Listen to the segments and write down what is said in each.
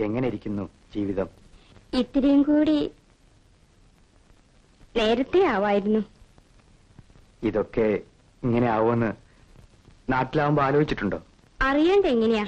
എങ്ങനെ ഇരിക്കുന്നു ജീവിതം? ഇത്രയും കൂടി നേരത്തെ ആവായിരുന്നു. ഇതൊക്കെ ഇങ്ങനെ ആവുമെന്ന് നാട്ടിലാവുമ്പോ ആലോചിച്ചിട്ടുണ്ടോ? അറിയാണ്ട് എങ്ങനെയാ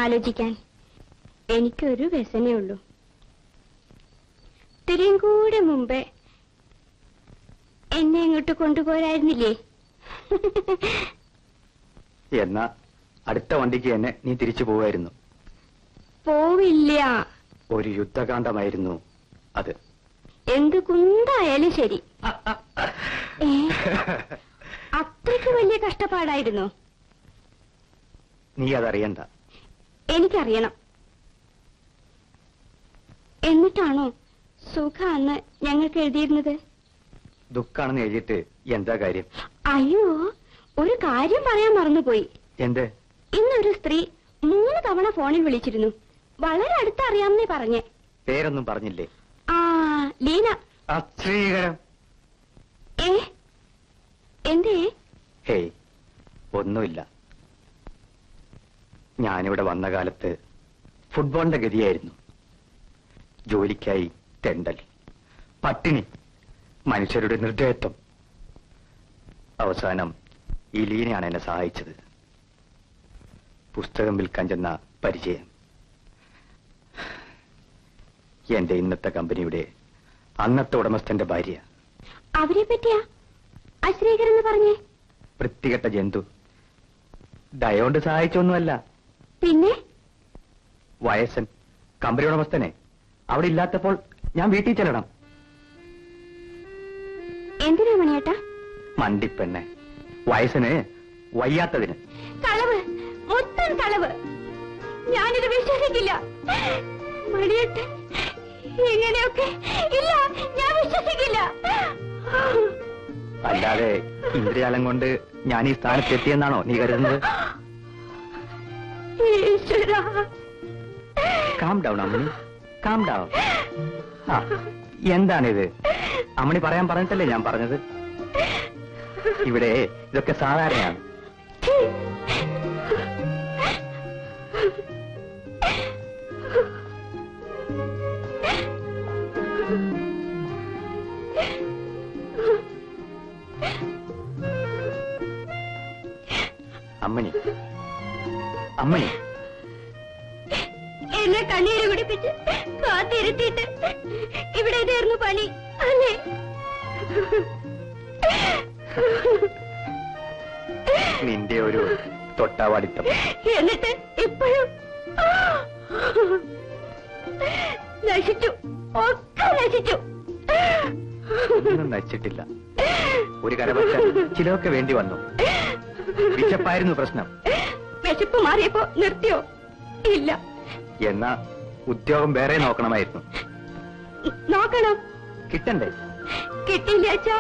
ആലോചിക്കാൻ? എനിക്കൊരു വ്യസനേ ഉള്ളൂ. ഇത്രയും കൂടെ മുമ്പേ എന്നെ ഇങ്ങോട്ട് കൊണ്ടുപോരായിരുന്നില്ലേ? എന്നാ അടുത്ത വണ്ടിക്ക് തന്നെ നീ തിരിച്ചു പോവായിരുന്നു. പോവില്ല. ഒരു യുദ്ധകാന്ഡമായിരുന്നു അത്. എന്ത് കുന്തായാലും ശരി. അത്രയ്ക്ക് വലിയ കഷ്ടപ്പാടായിരുന്നു. നീ അതറിയണ്ട. എനിക്കറിയണം. എന്നിട്ടാണോ സുഖാന്ന് ഞങ്ങൾക്ക് എഴുതിയിരുന്നത്? ദുഃഖാണെന്ന് എഴുതിയിട്ട് എന്താ കാര്യം? അയ്യോ, ഒരു കാര്യം പറയാൻ മറന്നുപോയി. എന്ത്? ഇന്നൊരു സ്ത്രീ 3 തവണ ഫോണിൽ വിളിച്ചിരുന്നു. വളരെ അടുത്തറിയാമെന്നേ പറഞ്ഞേ. പേരൊന്നും പറഞ്ഞില്ലേ? ആ, ലീന. അശ്രീകരം. എന്തേ? ഹേയ്, ഒന്നുമില്ല. ഞാനിവിടെ വന്ന കാലത്ത് ഫുട്ബോളിന്റെ ഗതിയായിരുന്നു. ജോലിക്കായി തെണ്ടൽ, പട്ടിണി, മനുഷ്യരുടെ നിർദ്ദയത്വം. അവസാനം ഈ ലീനയാണ് എന്നെ സഹായിച്ചത്. പുസ്തകം വിൽക്കാൻ ചെന്ന പരിചയം. എന്റെ ഇന്നത്തെ കമ്പനിയുടെ അന്നത്തെ ഉടമസ്ഥന്റെ ഭാര്യ. അവരെ പറ്റിയാ അശ്രീകരെന്ന് പറഞ്ഞേ? വൃത്തികെട്ട ജന്തു. ദയോണ്ട് സഹായിച്ചൊന്നുമല്ല. പിന്നെ? വയസ്സൻ കമ്പനി ഉടമസ്ഥനെ അവിടെ ഇല്ലാത്തപ്പോൾ ഞാൻ വീട്ടിൽ ചെല്ലണം. എന്തിനാ മണിയേട്ടാ? മണ്ടിപ്പെണ്ണെ, വയസ്സിന് വയ്യാത്തതിന്. കളവ്, മൊത്തം കളവ്. ഞാനിത് വിശ്വസിക്കില്ല. മണിയേട്ടൻ ഇങ്ങനെയൊക്കെ ഇല്ല, ഞാൻ വിശ്വസിക്കില്ല. അല്ലാതെ ഇന്ദ്രജാലം കൊണ്ട് ഞാൻ ഈ സ്ഥാനത്തെത്തിയെന്നാണോ നീ കരുതുന്നത്? കാം ഡൗൺ അമ്മണി, കാം ഡൗൺ. എന്താണിത്? അമ്മണി പറയാൻ പറഞ്ഞിട്ടല്ലേ ഞാൻ പറഞ്ഞത്. ഇവിടെ ഇതൊക്കെ സാധാരണയാണ്. അമ്മണി, അമ്മണി, എന്നെ കണ്ണീര് കുടിപ്പിച്ച് കാത്തിരുത്തിയിട്ട് ഇവിടെ ഇതായിരുന്നു പണി അല്ലേ? നിന്റെ ഒരു തൊട്ടാവാടിത്തം. എന്നിട്ട് ഇപ്പോഴും നശിച്ചു, ഒക്കെ നശിച്ചു. ഒന്നും നശിച്ചിട്ടില്ല. ഒരു കരപറ്റ ചിലവൊക്കെ വേണ്ടി വന്നു. വിശപ്പായിരുന്നു പ്രശ്നം. വിശപ്പ് മാറിയപ്പോ നിർത്തിയോ? ഇല്ല. എന്നാ ഉദ്യോഗം വേറെ നോക്കണമായിരുന്നു. നോക്കണം. കിട്ടണ്ടേ? കിട്ടില്ല അച്ഛാ,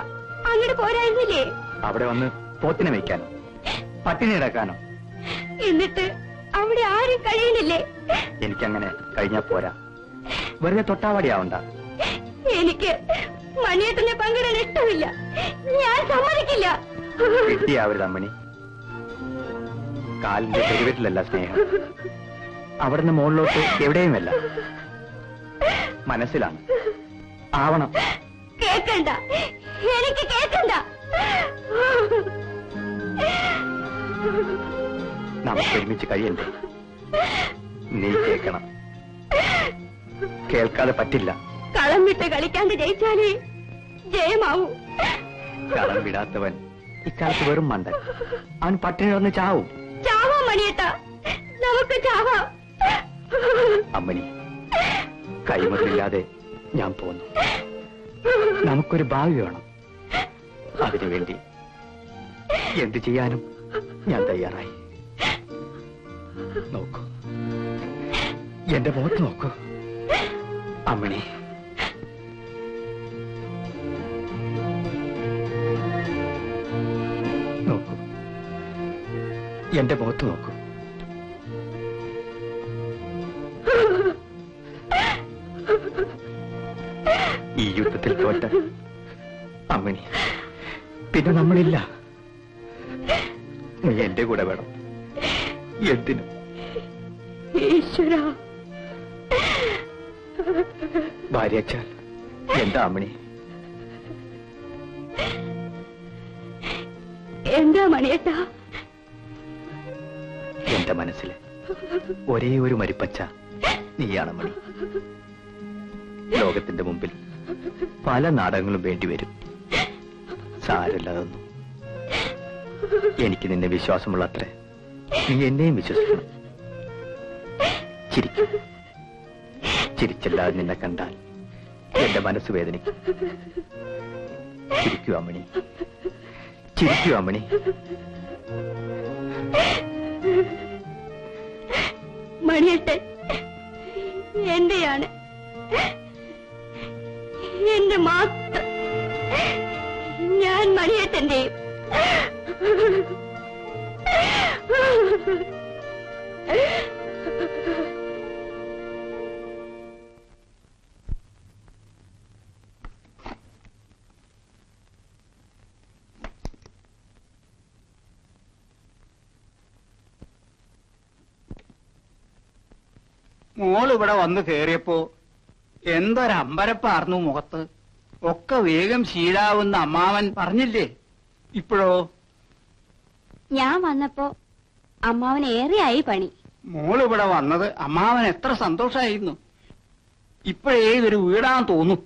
അങ്ങോട്ട് പോരായിരുന്നില്ലേ? അവിടെ വന്ന് പോത്തിനെ വയ്ക്കാനോ പട്ടിണി കിടക്കാനോ? എന്നിട്ട് അവിടെ ആരും കഴിയുന്നില്ലേ? എനിക്കങ്ങനെ കഴിഞ്ഞാ പോരാ. വെറുതെ തൊട്ടാവാടിയാവണ്ട. എനിക്ക് മണിയേട്ടനെ പങ്കിടാൻ ഇഷ്ടമില്ല. ഞാൻ സമ്മതിക്കില്ല. കിട്ടിയാവരുത് അമ്മണി. കാലിന്റെ പെരുവറ്റിലല്ല സ്നേഹം, അവിടുന്ന് മുകളിലോട്ട് എവിടെയുമല്ല, മനസ്സിലാണ്. ആവണം. കേക്കണ്ട, എനിക്ക് കേക്കണ്ട. നമുക്ക് ഒരുമിച്ച് കഴിയണ്ടേ? നീ കേൾക്കണം. കേൾക്കാതെ പറ്റില്ല. കളം വിട്ട് കളിക്കാണ്ട് ജയിച്ചാലേ ജയമാവൂ. കളം വിടാത്തവൻ ഇക്കാലത്ത് വെറും മണ്ടൻ. അവൻ പട്ടിണി കിടന്ന് ചാവും. ചാവാം മണിയേട്ടാ, നമുക്ക് ചാവാം. അമ്മണി, കൈമുതലില്ലാതെ ഞാൻ പോന്നു. നമുക്കൊരു ഭാവി വേണം. അതിനുവേണ്ടി എന്തു ചെയ്യാനും ഞാൻ തയ്യാറായി. നോക്കൂ, എന്റെ മുഖത്ത് നോക്കൂ അമ്മണി. നോക്കൂ, എന്റെ മുഖത്ത് നോക്കൂ. ഈ യുദ്ധത്തിൽ തോറ്റ അമ്മണി, പിന്നെ നമ്മളില്ല. നീ എന്റെ കൂടെ വേണം. എന്തിനും. ഈശ്വരാ, ഭാര്യച്ചാൽ എന്താ അമ്മണി? എന്താ മണിയേട്ടാ? എന്റെ മനസ്സിൽ ഒരേ ഒരു മരിപ്പച്ച നീയാണ് മണി. ലോകത്തിന്റെ മുമ്പിൽ പല നാടകങ്ങളും വേണ്ടിവരും. സാരല്ലാതൊന്നും. എനിക്ക് നിന്നെ വിശ്വാസമുള്ളത്രേ. നീ എന്നെയും വിശ്വസിക്കണം. ചിരിക്കും. ചിരിച്ചല്ലാതെ നിന്നെ കണ്ടാൽ എന്റെ മനസ്സ് വേദനിക്കും. ചിരിക്കൂ അമ്മണി, ചിരിക്കൂ അമ്മണി. മണിയേട്ടൻ എന്റെയാണ്, എന്റെ മാത്രം. ഞാൻ മണിയേട്ടന്റെയും. മോളിവിടെ വന്ന് കേറിയപ്പോ എന്തൊരമ്പരപ്പാർന്നു മുഖത്ത്. ഒക്കെ വേഗം ശീലാവുന്ന അമ്മാവൻ പറഞ്ഞില്ലേ? ഇപ്പോഴോ? ഞാൻ വന്നപ്പോ അമ്മാവന് ഏറെയായി പണി. മോളിവിടെ വന്നത് അമ്മാവൻ എത്ര സന്തോഷായിരുന്നു. ഇപ്പോഴേ ഇതൊരു വീടാന്ന് തോന്നും.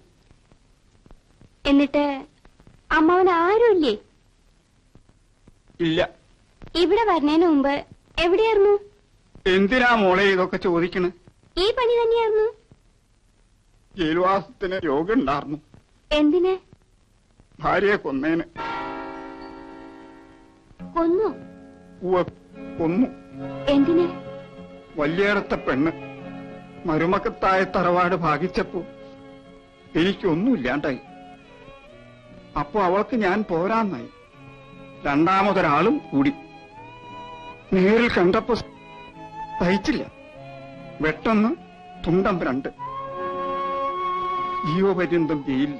എന്നിട്ട് അമ്മാവൻ ആരുമില്ലേ? ഇല്ല. ഇവിടെ വരുന്നതിന് മുമ്പ് എവിടെയായിരുന്നു? എന്തിനാ മോളെ ഇതൊക്കെ ചോദിക്കണ്? ഈ പണി തന്നെയായിരുന്നു. ജയിൽവാസത്തിന് രോഗം ഉണ്ടായിരുന്നു. എന്തിന്? ഭാര്യയെ കൊന്നേന്. കൊന്നു? കൊന്നു. എന്തിന്? വലിയേടത്തെ പെണ്ണ് മരുമക്കത്തായ തറവാട് ഭാഗിച്ചപ്പോ എനിക്കൊന്നുമില്ലാണ്ടായി. അപ്പോ അവൾക്ക് ഞാൻ പോരാന്നായി. രണ്ടാമതൊരാളും കൂടി. നേരിൽ കണ്ടപ്പോ സഹിച്ചില്ല. വെട്ടൊന്ന് തുണ്ടം 2. ജീവപര്യന്തം ജയിലിൽ.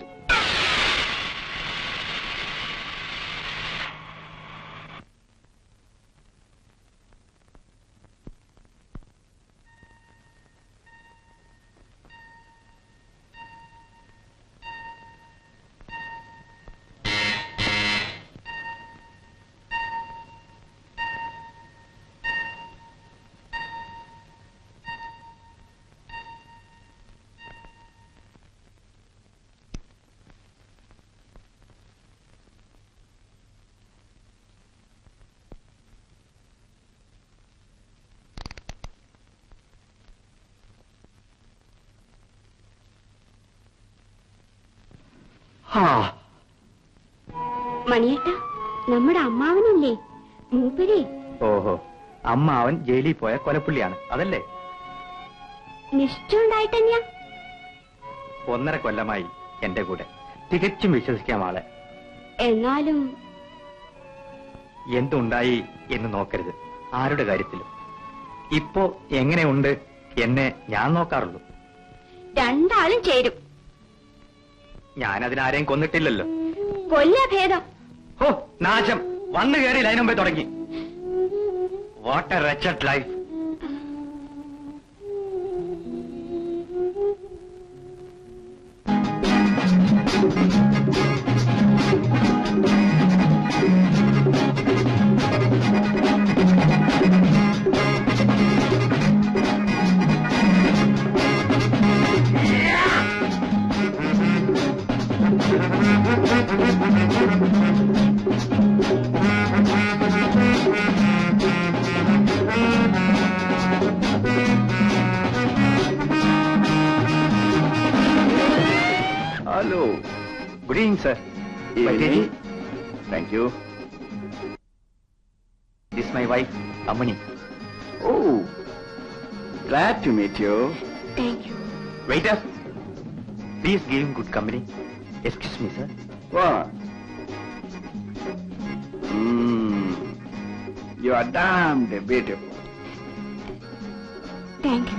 മണിയേട്ട, നമ്മുടെ അമ്മാവനില്ലേ മൂപ്പരെ? ഓഹോ, അമ്മാവൻ ജയിലിൽ പോയ കൊലപ്പുള്ളിയാണ് അതല്ലേ? നിശ്ചയുണ്ടായിട്ട് തന്നെയാ. 1.5 കൊല്ലമായി എന്റെ കൂടെ. തികച്ചും വിശ്വസിക്കാം ആളെ. എന്നാലും എന്തുണ്ടായി എന്ന് നോക്കരുത് ആരുടെ കാര്യത്തിലും. ഇപ്പോ എങ്ങനെയുണ്ട് എന്നെ ഞാൻ നോക്കാറുള്ളൂ. രണ്ടാളും ചേരും. ഞാനതിനാരെയും കൊന്നിട്ടില്ലല്ലോ. കൊല്ല ഭേദം. ഓ നാശം, വന്നു കയറി ലൈൻ മുമ്പേ തുടങ്ങി. What a wretched life. Hello. Good evening, sir. Evening. Thank you. This is my wife, Amani. Oh, glad to meet you. Thank you. Waiter, please give him good company. Excuse me, sir. What? You are damned beautiful. Thank you.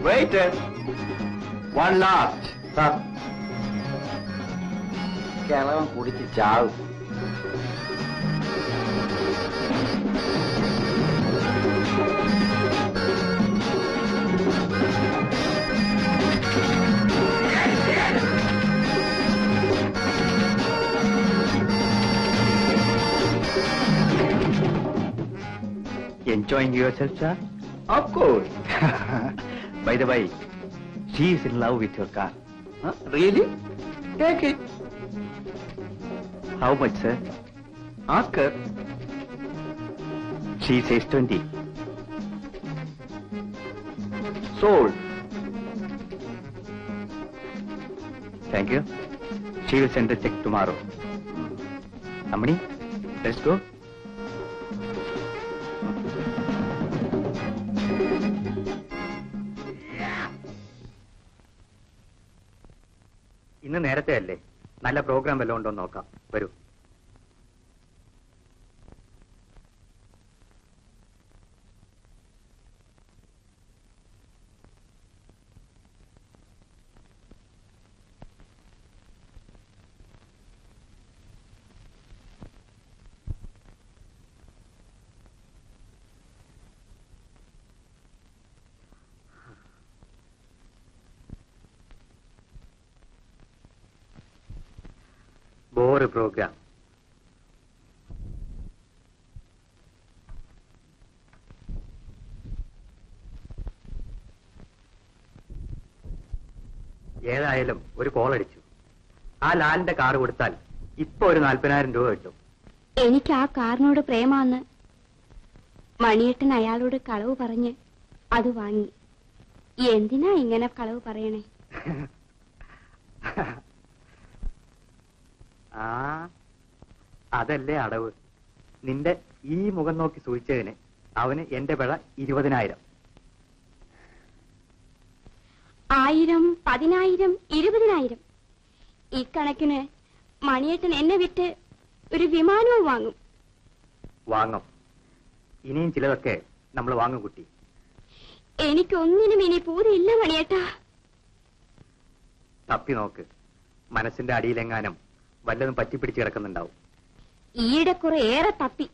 Waiter, one last. Sir കിളവൻ കുടിച്ച് ചാവും. enjoying yourself, sir? Of course. By the way, she is in love with your car. Huh? Really? Take it. How much, sir? Ask her. She says 20. Sold. Thank you. She will send the check tomorrow. Amani, let's go. ഇന്ന് നേരത്തെ അല്ലേ? നല്ല programme വല്ലതും ഉണ്ടോ എന്ന് നോക്കാം. വരൂ. Bore programme. ഏതായാലും ഒരു കോൾ അടിച്ചു. ആ ലാലിന്റെ കാറ് കൊടുത്താൽ ഇപ്പൊ ഒരു 40,000 രൂപ കിട്ടും. എനിക്ക് ആ കാറിനോട് പ്രേമാന്ന് മണിയേട്ടൻ അയാളോട് കളവ് പറഞ്ഞ് അത് വാങ്ങി. എന്തിനാ ഇങ്ങനെ കളവ് പറയണേ? ആ അതല്ലേ അടവ്. നിന്റെ ഈ മുഖം നോക്കി സൂചിച്ചതിന് അവന് എന്റെ പിഴ 20,000. 1000, 10,000, 20,000 ഈ കണക്കിന് മണിയേട്ടൻ എന്നെ വിറ്റ് ഒരു വിമാനവും വാങ്ങും. വാങ്ങും. ഇനിയും ചിലതൊക്കെ നമ്മൾ വാങ്ങും കുട്ടി. എനിക്കൊന്നിനും ഇനി പൂതിയില്ല മണിയേട്ടാ. തപ്പി നോക്ക്. മനസ്സിന്റെ അടിയിലെങ്ങാനും വല്ലതും പറ്റിപ്പിടിച്ച് കിടക്കുന്നുണ്ടാവും. ഈയിടെ കുറെ ഏറെ തപ്പി.